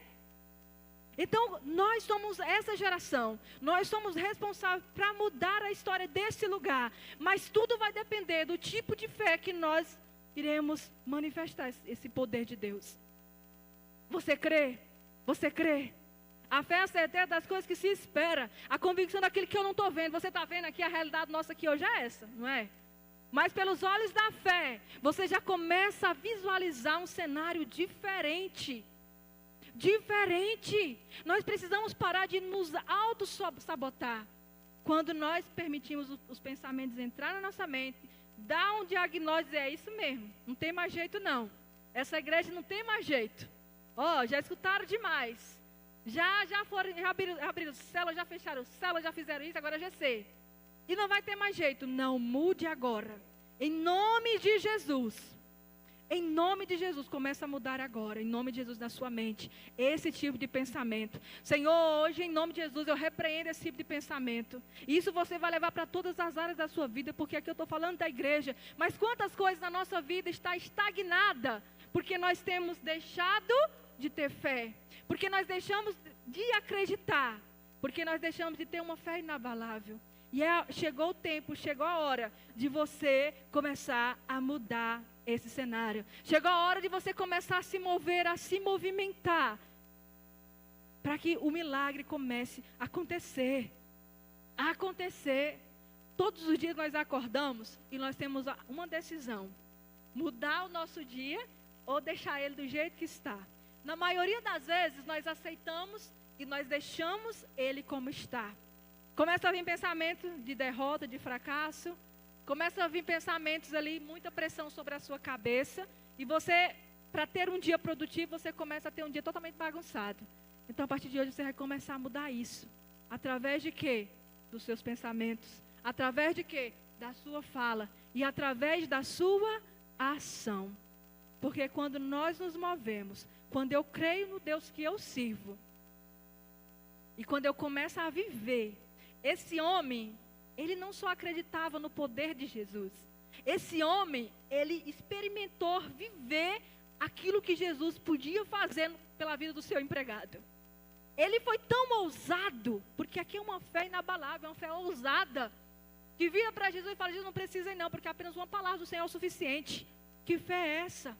Então, nós somos essa geração, nós somos responsáveis para mudar a história desse lugar. Mas tudo vai depender do tipo de fé que nós iremos manifestar esse poder de Deus. Você crê? Você crê? A fé é a certeza das coisas que se espera. A convicção daquilo que eu não estou vendo. Você está vendo aqui, a realidade nossa aqui hoje é essa, não é? Mas pelos olhos da fé, você já começa a visualizar um cenário diferente. Diferente. Nós precisamos parar de nos auto-sabotar. Quando nós permitimos os pensamentos entrar na nossa mente, dar um diagnóstico, é isso mesmo. Não tem mais jeito não. Essa igreja não tem mais jeito. Já escutaram demais. Já abriram célula, já fecharam célula, já fizeram isso, agora já sei. E não vai ter mais jeito. Não, mude agora. Em nome de Jesus. Em nome de Jesus, começa a mudar agora. Em nome de Jesus, na sua mente. Esse tipo de pensamento. Senhor, hoje em nome de Jesus, eu repreendo esse tipo de pensamento. Isso você vai levar para todas as áreas da sua vida, porque aqui eu estou falando da igreja. Mas quantas coisas na nossa vida está estagnada? Porque nós temos deixado de ter fé, porque nós deixamos de acreditar, porque nós deixamos de ter uma fé inabalável. E chegou o tempo, chegou a hora de você começar a mudar esse cenário. Chegou a hora de você começar a se mover, a se movimentar, para que o milagre comece a acontecer. A acontecer. Todos os dias nós acordamos e nós temos uma decisão: mudar o nosso dia ou deixar ele do jeito que está. Na maioria das vezes, nós aceitamos e nós deixamos ele como está. Começa a vir pensamento de derrota, de fracasso. Começa a vir pensamentos ali, muita pressão sobre a sua cabeça. E você, para ter um dia produtivo, você começa a ter um dia totalmente bagunçado. Então, a partir de hoje, você vai começar a mudar isso. Através de quê? Dos seus pensamentos. Através de quê? Da sua fala. E através da sua ação. Porque quando nós nos movemos, quando eu creio no Deus que eu sirvo, e quando eu começo a viver, esse homem ele não só acreditava no poder de Jesus. Esse homem, ele experimentou viver aquilo que Jesus podia fazer pela vida do seu empregado. Ele foi tão ousado, porque aqui é uma fé inabalável, é uma fé ousada, que vira para Jesus e fala: Jesus, não precisa ir não, porque apenas uma palavra do Senhor é o suficiente. Que fé é essa?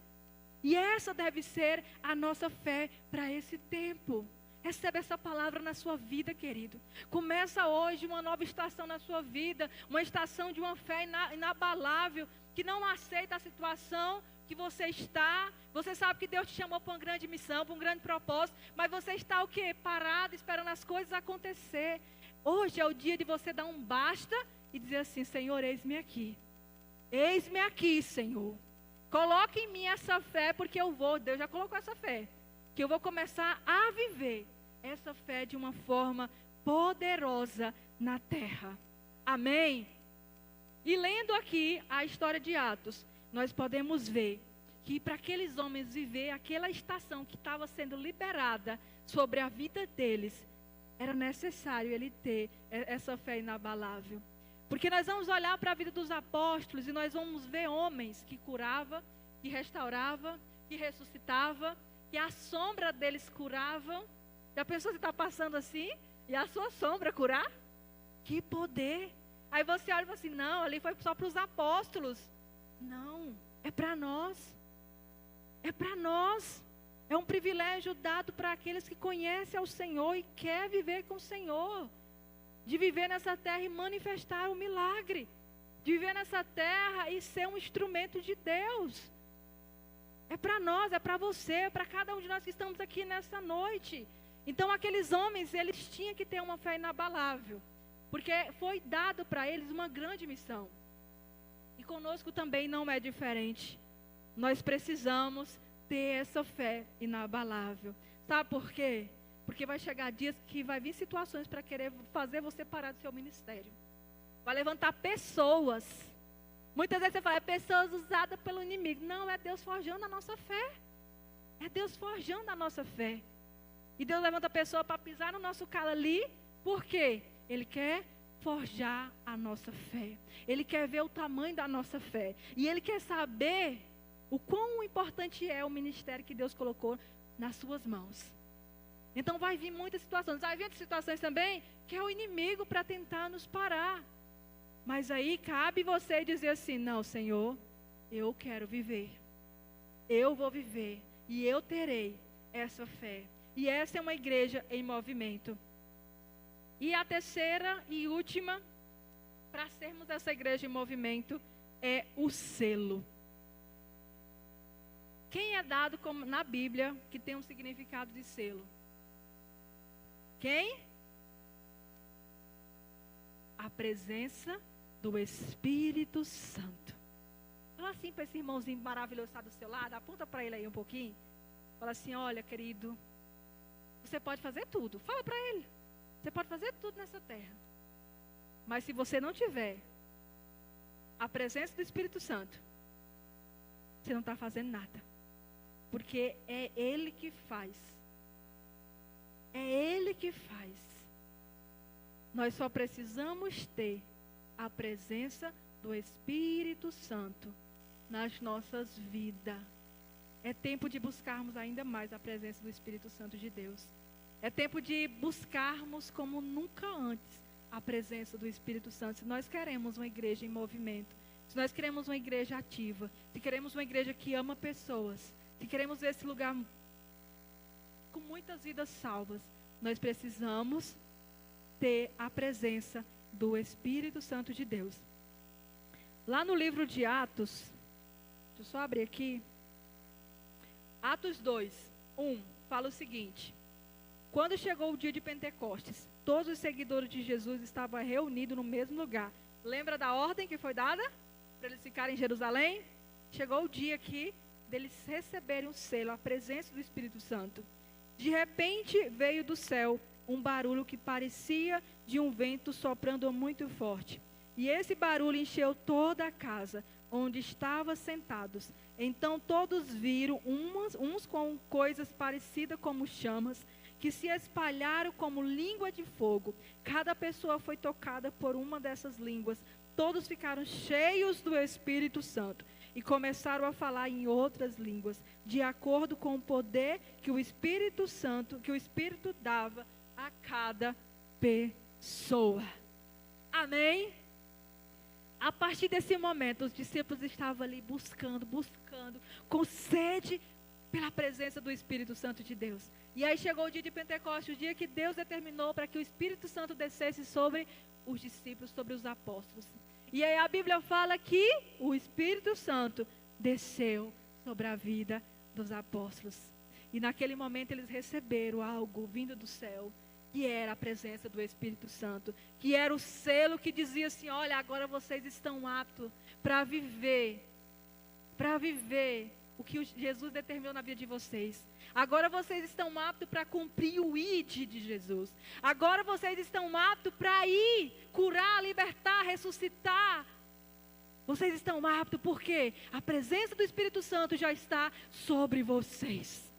E essa deve ser a nossa fé para esse tempo. Recebe essa palavra na sua vida, querido. Começa hoje uma nova estação na sua vida, uma estação de uma fé inabalável, que não aceita a situação que você está. Você sabe que Deus te chamou para uma grande missão, para um grande propósito, mas você está o quê? Parado, esperando as coisas acontecer. Hoje é o dia de você dar um basta e dizer assim: Senhor, eis-me aqui. Eis-me aqui, Senhor. Coloque em mim essa fé, porque eu vou. Deus já colocou essa fé. Que eu vou começar a viver essa fé de uma forma poderosa na terra. Amém? E lendo aqui a história de Atos, nós podemos ver que para aqueles homens viver aquela estação que estava sendo liberada sobre a vida deles, era necessário ele ter essa fé inabalável. Porque nós vamos olhar para a vida dos apóstolos e nós vamos ver homens que curavam, que restauravam, que ressuscitavam, que a sombra deles curavam. Já pensou, você está passando assim e a sua sombra curar? Que poder! Aí você olha e fala assim: não, ali foi só para os apóstolos. Não, é para nós. É para nós. É um privilégio dado para aqueles que conhecem ao Senhor e quer viver com o Senhor. De viver nessa terra e manifestar o milagre. De viver nessa terra e ser um instrumento de Deus. É para nós, é para você, é para cada um de nós que estamos aqui nessa noite. Então aqueles homens, eles tinham que ter uma fé inabalável. Porque foi dado para eles uma grande missão. E conosco também não é diferente. Nós precisamos ter essa fé inabalável. Sabe por quê? Porque vai chegar dias que vai vir situações para querer fazer você parar do seu ministério. Vai levantar pessoas. Muitas vezes você fala: é pessoas usadas pelo inimigo. Não, é Deus forjando a nossa fé. É Deus forjando a nossa fé. E Deus levanta a pessoa para pisar no nosso calo ali. Por quê? Ele quer forjar a nossa fé. Ele quer ver o tamanho da nossa fé. E Ele quer saber o quão importante é o ministério que Deus colocou nas suas mãos. Então vai vir muitas situações. Vai vir outras situações também que é o inimigo para tentar nos parar. Mas aí cabe você dizer assim: não, Senhor, eu quero viver. Eu vou viver. E eu terei essa fé. E essa é uma igreja em movimento. E a terceira e última, para sermos essa igreja em movimento, é o selo. Quem é dado como, na Bíblia que tem um significado de selo? Quem? A presença do Espírito Santo. Fala assim para esse irmãozinho maravilhoso que está do seu lado, aponta para ele aí um pouquinho. Fala assim: olha, querido, você pode fazer tudo. Fala para ele. Você pode fazer tudo nessa terra. Mas se você não tiver a presença do Espírito Santo, você não está fazendo nada. Porque é Ele que faz. É Ele que faz. Nós só precisamos ter a presença do Espírito Santo nas nossas vidas. É tempo de buscarmos ainda mais a presença do Espírito Santo de Deus. É tempo de buscarmos como nunca antes a presença do Espírito Santo. Se nós queremos uma igreja em movimento, se nós queremos uma igreja ativa, se queremos uma igreja que ama pessoas, se queremos ver esse lugar com muitas vidas salvas, nós precisamos ter a presença do Espírito Santo de Deus. Lá no livro de Atos, deixa eu só abrir aqui. Atos 2, 1, fala o seguinte: quando chegou o dia de Pentecostes, todos os seguidores de Jesus estavam reunidos no mesmo lugar. Lembra da ordem que foi dada? Para eles ficarem em Jerusalém? Chegou o dia aqui deles receberem o selo, a presença do Espírito Santo. De repente veio do céu um barulho que parecia de um vento soprando muito forte. E esse barulho encheu toda a casa onde estavam sentados. Então todos viram uns com coisas parecidas como chamas, que se espalharam como língua de fogo. Cada pessoa foi tocada por uma dessas línguas. Todos ficaram cheios do Espírito Santo e começaram a falar em outras línguas, de acordo com o poder que o Espírito Santo, que o Espírito dava a cada pessoa. Amém? A partir desse momento, os discípulos estavam ali buscando, com sede pela presença do Espírito Santo de Deus. E aí chegou o dia de Pentecostes, o dia que Deus determinou para que o Espírito Santo descesse sobre os discípulos, sobre os apóstolos. E aí a Bíblia fala que o Espírito Santo desceu sobre a vida dos apóstolos. E naquele momento eles receberam algo vindo do céu, que era a presença do Espírito Santo, que era o selo que dizia assim: olha, agora vocês estão aptos para viver o que Jesus determinou na vida de vocês. Agora vocês estão aptos para cumprir o ID de Jesus. Agora vocês estão aptos para ir, curar, libertar, ressuscitar. Vocês estão aptos porque a presença do Espírito Santo já está sobre vocês.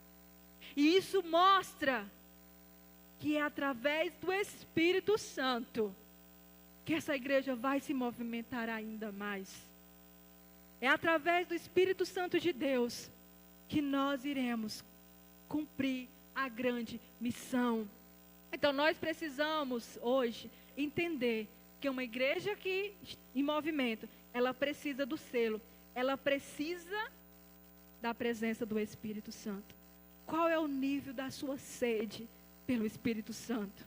E isso mostra que é através do Espírito Santo que essa igreja vai se movimentar ainda mais. É através do Espírito Santo de Deus que nós iremos cumprir a grande missão. Então nós precisamos hoje entender que uma igreja que em movimento, ela precisa do selo, ela precisa da presença do Espírito Santo. Qual é o nível da sua sede pelo Espírito Santo?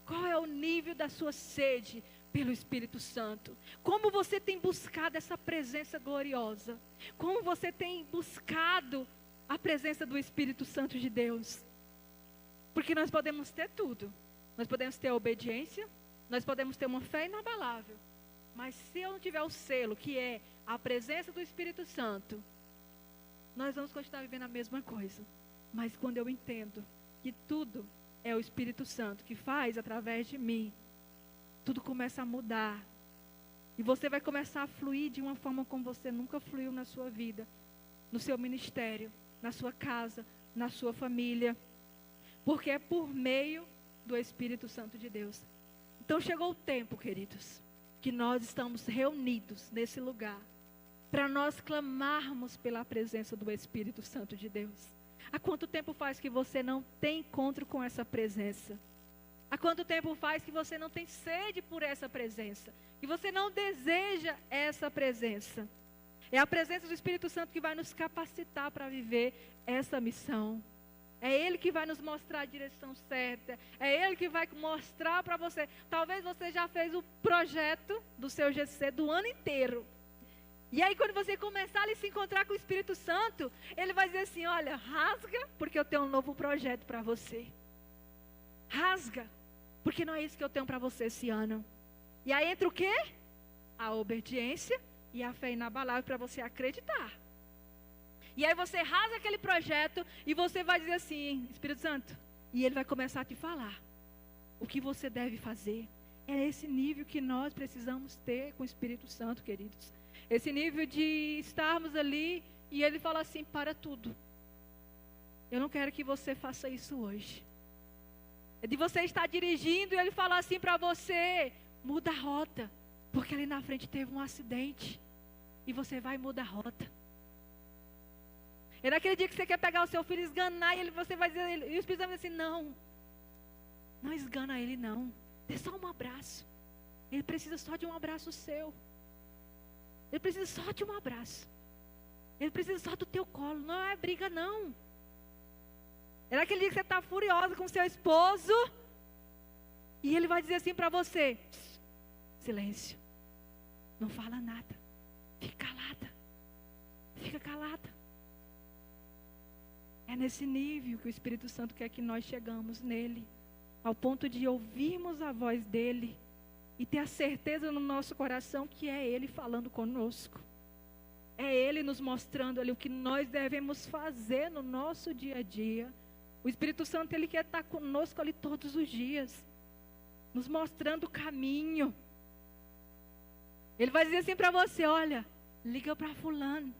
Qual é o nível da sua sede pelo Espírito Santo? Como você tem buscado essa presença gloriosa? Como você tem buscado a presença do Espírito Santo de Deus? Porque nós podemos ter tudo. Nós podemos ter a obediência, nós podemos ter uma fé inabalável. Mas se eu não tiver o selo, que é a presença do Espírito Santo, nós vamos continuar vivendo a mesma coisa. Mas quando eu entendo que tudo é o Espírito Santo que faz através de mim, tudo começa a mudar. E você vai começar a fluir de uma forma como você nunca fluiu na sua vida, no seu ministério, na sua casa, na sua família. Porque é por meio do Espírito Santo de Deus. Então chegou o tempo, queridos, que nós estamos reunidos nesse lugar para nós clamarmos pela presença do Espírito Santo de Deus. Há quanto tempo faz que você não tem encontro com essa presença? Há quanto tempo faz que você não tem sede por essa presença? Que você não deseja essa presença? É a presença do Espírito Santo que vai nos capacitar para viver essa missão. É Ele que vai nos mostrar a direção certa. É Ele que vai mostrar para você. Talvez você já fez o projeto do seu GC do ano inteiro. E aí quando você começar a se encontrar com o Espírito Santo, Ele vai dizer assim: olha, rasga, porque eu tenho um novo projeto para você. Rasga, porque não é isso que eu tenho para você esse ano. E aí entra o quê? A obediência e a fé inabalável para você acreditar. E aí você rasga aquele projeto e você vai dizer assim: Espírito Santo, e Ele vai começar a te falar o que você deve fazer. É esse nível que nós precisamos ter com o Espírito Santo, queridos. Esse nível de estarmos ali e Ele fala assim: para tudo. Eu não quero que você faça isso hoje. É de você estar dirigindo e Ele falar assim para você: muda a rota, porque ali na frente teve um acidente e você vai mudar a rota. É naquele dia que você quer pegar o seu filho e esganar, e você vai dizer, e o Espírito Santo vai dizer assim: não esgana ele não, dê só um abraço. Ele precisa só de um abraço seu. Ele precisa só de um abraço. Ele precisa só do teu colo, não é briga não. É naquele dia que você está furiosa com seu esposo, e ele vai dizer assim para você: silêncio, não fala nada, fica calada. É nesse nível que o Espírito Santo quer que nós chegamos nele, ao ponto de ouvirmos a voz dele e ter a certeza no nosso coração que é ele falando conosco. É ele nos mostrando ali o que nós devemos fazer no nosso dia a dia. O Espírito Santo, ele quer estar conosco ali todos os dias, nos mostrando o caminho. Ele vai dizer assim para você: olha, liga para fulano,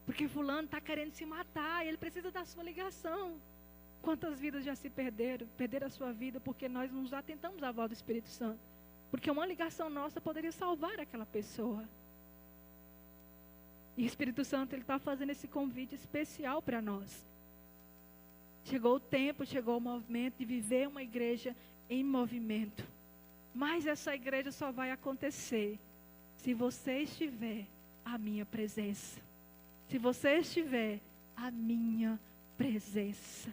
porque fulano está querendo se matar, e ele precisa da sua ligação. Quantas vidas já se perderam a sua vida porque nós não nos atentamos à voz do Espírito Santo? Porque uma ligação nossa poderia salvar aquela pessoa. E o Espírito Santo, ele está fazendo esse convite especial para nós. Chegou o tempo, chegou o movimento de viver uma igreja em movimento. Mas essa igreja só vai acontecer se você estiver à minha presença. Se você estiver à minha presença.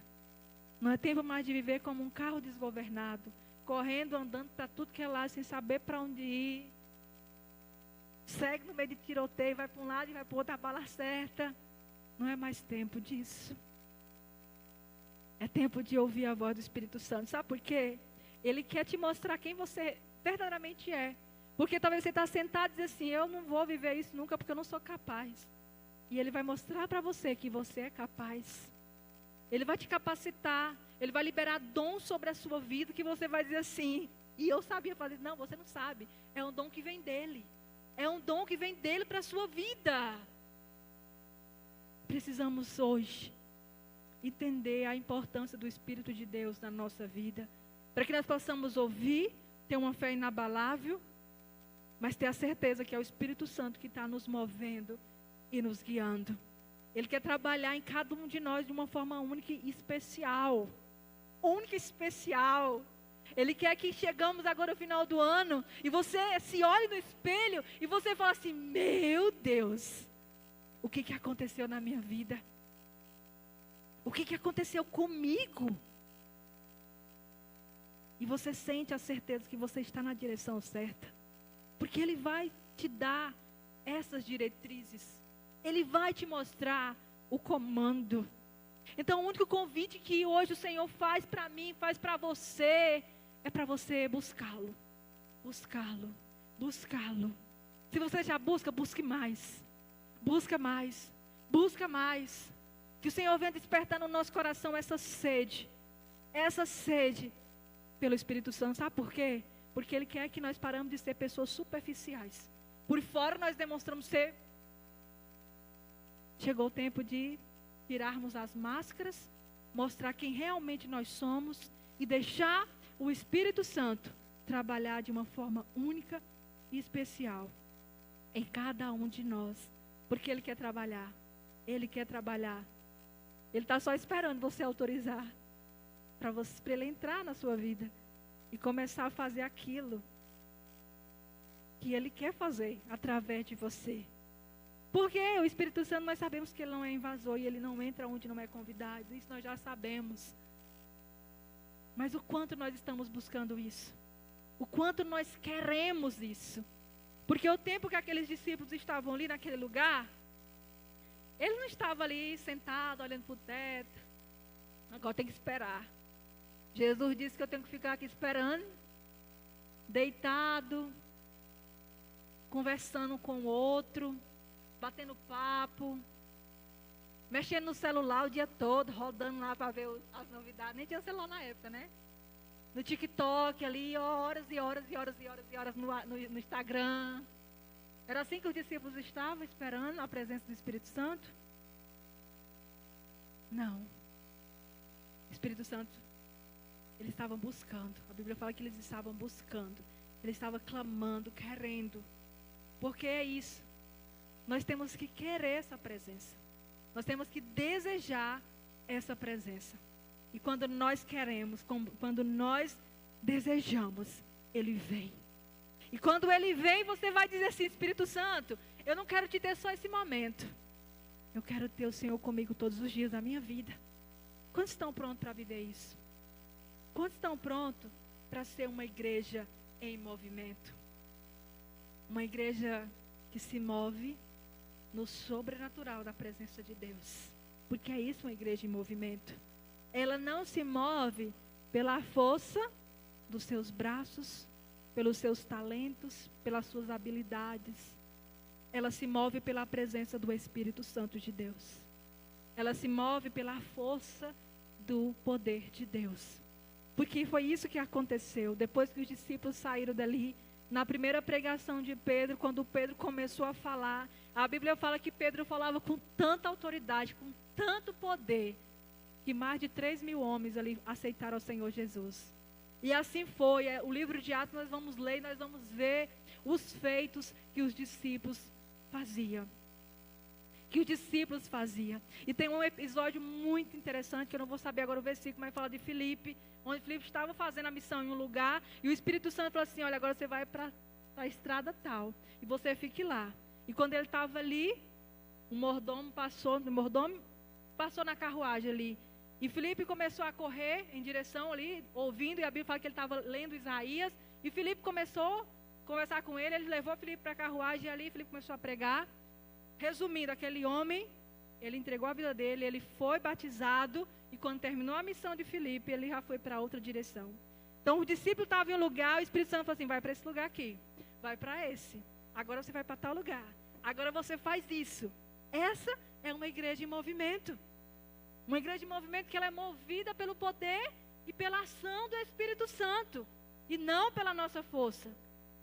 Não é tempo mais de viver como um carro desgovernado, correndo, andando para tudo que é lado, sem saber para onde ir. Segue no meio de tiroteio, vai para um lado e vai para o outro, a bala certa. Não é mais tempo disso. É tempo de ouvir a voz do Espírito Santo. Sabe por quê? Ele quer te mostrar quem você verdadeiramente é. Porque talvez você está sentado e diz assim, eu não vou viver isso nunca porque eu não sou capaz. E Ele vai mostrar para você que você é capaz. Ele vai te capacitar. Ele vai liberar dom sobre a sua vida que você vai dizer assim, e eu sabia fazer. Não, você não sabe. É um dom que vem dEle. É um dom que vem dEle para a sua vida. Precisamos hoje entender a importância do Espírito de Deus na nossa vida. Para que nós possamos ouvir, ter uma fé inabalável, mas ter a certeza que é o Espírito Santo que está nos movendo e nos guiando. Ele quer trabalhar em cada um de nós de uma forma única e especial. Única e especial. Ele quer que chegamos agora no final do ano e você se olhe no espelho e você fala assim, meu Deus, o que aconteceu na minha vida? O que aconteceu comigo? E você sente a certeza que você está na direção certa. Porque Ele vai te dar essas diretrizes. Ele vai te mostrar o comando. Então o único convite que hoje o Senhor faz para mim, faz para você, é para você buscá-lo. Buscá-lo. Buscá-lo. Se você já busca, busque mais. Busca mais. Busca mais. Que o Senhor venha despertar no nosso coração essa sede. Essa sede pelo Espírito Santo. Sabe por quê? Porque Ele quer que nós paramos de ser pessoas superficiais. Por fora nós demonstramos ser. Chegou o tempo de tirarmos as máscaras, mostrar quem realmente nós somos e deixar o Espírito Santo trabalhar de uma forma única e especial em cada um de nós. Porque Ele quer trabalhar. Ele quer trabalhar. Ele está só esperando você autorizar para Ele entrar na sua vida e começar a fazer aquilo que Ele quer fazer através de você. Porque o Espírito Santo, nós sabemos que Ele não é invasor e Ele não entra onde não é convidado. Isso nós já sabemos. Mas o quanto nós estamos buscando isso? O quanto nós queremos isso? Porque o tempo que aqueles discípulos estavam ali naquele lugar, Ele não estava ali sentado, olhando para o teto. Agora tem que esperar. Jesus disse que eu tenho que ficar aqui esperando, deitado, conversando com o outro, batendo papo, mexendo no celular o dia todo, rodando lá para ver as novidades. Nem tinha celular na época, né? No TikTok ali, horas e horas e horas e horas e horas no Instagram. Era assim que os discípulos estavam esperando a presença do Espírito Santo? Não. O Espírito Santo, eles estavam buscando. A Bíblia fala que eles estavam buscando. Eles estavam clamando, querendo. Porque é isso. Nós temos que querer essa presença. Nós temos que desejar essa presença. E quando nós queremos, quando nós desejamos, Ele vem. E quando Ele vem, você vai dizer assim, Espírito Santo, eu não quero te ter só esse momento. Eu quero ter o Senhor comigo todos os dias da minha vida. Quantos estão prontos para viver isso? Quantos estão prontos para ser uma igreja em movimento? Uma igreja que se move no sobrenatural da presença de Deus. Porque é isso uma igreja em movimento. Ela não se move pela força dos seus braços, pelos seus talentos, pelas suas habilidades. Ela se move pela presença do Espírito Santo de Deus. Ela se move pela força do poder de Deus. Porque foi isso que aconteceu. Depois que os discípulos saíram dali, na primeira pregação de Pedro, quando Pedro começou a falar, a Bíblia fala que Pedro falava com tanta autoridade, com tanto poder, que mais de 3.000 homens ali aceitaram o Senhor Jesus. E assim foi. O livro de Atos nós vamos ler e nós vamos ver os feitos que os discípulos faziam. E tem um episódio muito interessante, que eu não vou saber agora o versículo, mas fala de Filipe, onde Filipe estava fazendo a missão em um lugar, e o Espírito Santo falou assim, olha, agora você vai para a estrada tal, e você fique lá. E quando ele estava ali, o mordomo passou na carruagem ali, e Filipe começou a correr em direção ali, ouvindo, e a Bíblia fala que ele estava lendo Isaías, e Filipe começou a conversar com ele levou Filipe para a carruagem, e ali Filipe começou a pregar. Resumindo, aquele homem, ele entregou a vida dele, ele foi batizado, e quando terminou a missão de Filipe, ele já foi para outra direção. Então o discípulo estava em um lugar, o Espírito Santo falou assim, vai para esse lugar aqui, vai para esse, agora você vai para tal lugar, agora você faz isso. Essa é uma igreja em movimento. Uma igreja em movimento que ela é movida pelo poder e pela ação do Espírito Santo, e não pela nossa força,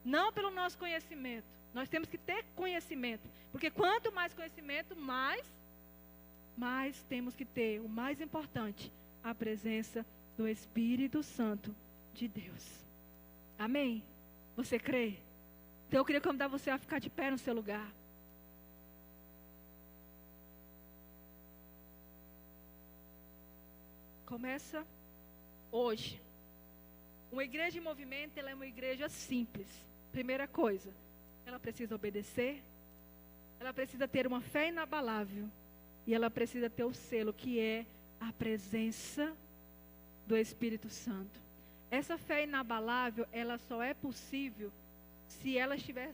não pelo nosso conhecimento. Nós temos que ter conhecimento, porque quanto mais conhecimento, mais temos que ter, o mais importante, a presença do Espírito Santo de Deus. Amém? Você crê? Então eu queria convidar você a ficar de pé no seu lugar. Começa hoje. Uma igreja em movimento, ela é uma igreja simples. Primeira coisa, ela precisa obedecer, ela precisa ter uma fé inabalável, e ela precisa ter o selo, que é a presença do Espírito Santo. Essa fé inabalável, ela só é possível se ela estiver